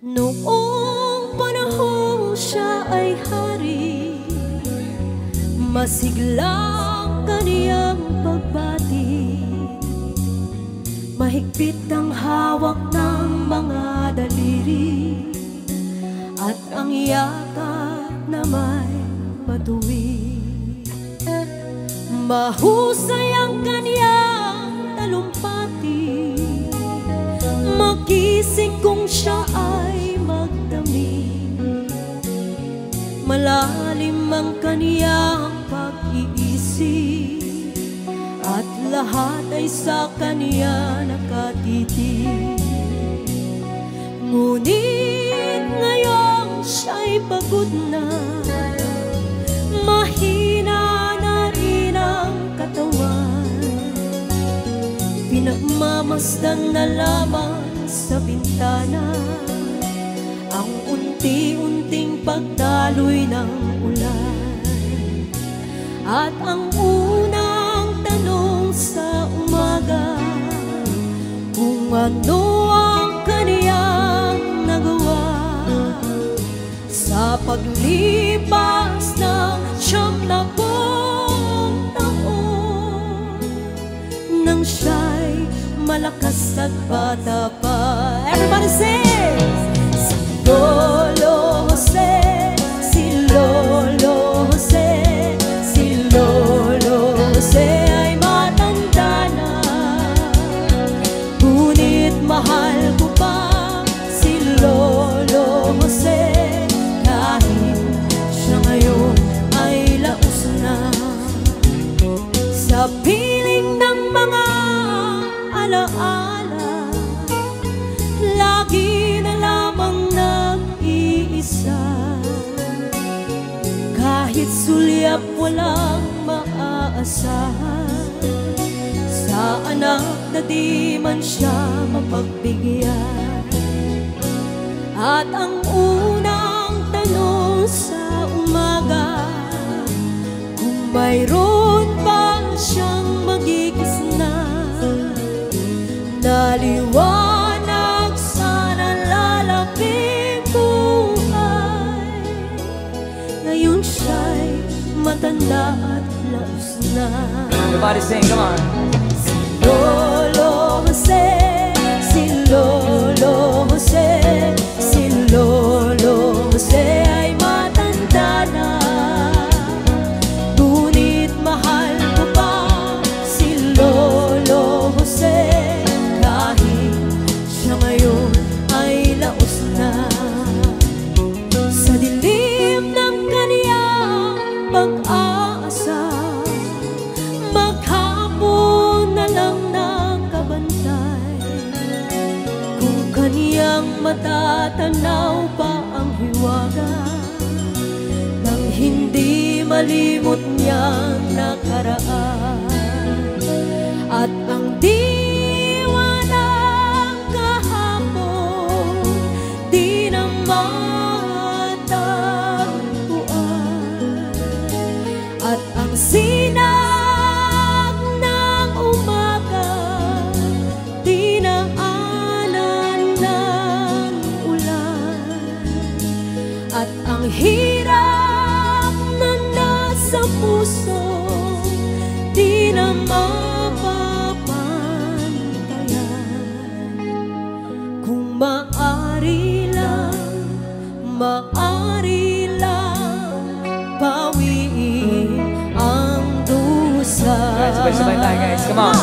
Noong panahon siya ay hari, masiglang kaniyang pagbati. Mahigpit ang hawak ng mga daliri, at ang yakap na may matuwid. Mahusay ang kaniyang talumpati, magising kung siya ay magdamit. Malalim ang kaniyang pag-iisip, at lahat ay sa kaniya nakatitig. Ngunit ngayong siya'y pagod na, mahina na rin ang katawan. Pinagmamasdan na lamang sa bintana ang unti-unting pagdaloy ng ulan. At ang unang tanong sa umaga, kung ano ang kaniyang nagawa sa paglipas ng 70 taon, nang siya'y malakas at bata pa. Everybody sing! Si Lolo Jose, si Lolo Jose, si Lolo Jose ay matanda na, ngunit mahal ko pa si Lolo Jose, kahit siya ngayon ay laos na. Sa piling ng mga alaala, lagi na lamang nag-iisa. Kahit sulyap walang maaasahan, sa anak na di man siya mapagbigyan. At ang unang tanong sa umaga, kung mayroon pa siyang magigisna na liwanag sa nalalaping buhay. Ngayon siya'y matanda at laos na. Everybody sing, come on. Si Lolo Jose, si Lolo Jose, si Lolo Jose ay matanda na, ngunit mahal ko pa si Lolo Jose, kahit siya ngayon ay laos na. Sa dilim ng kaniyang pag-aasa, maghapon na lang nakabantay. Kung kaniyang matatanaw pa ang hiwaga, nang hindi malimot niyang nakaraan. At ang diwa ng kahapon di na matagpuan, at ang sinag ng umaga di na anan ng ulan. At ang hirap na nasa puso di na mapapantayan. Kung maaari lang bawiin ang dusa. Sabay-sabay tayo guys, come on.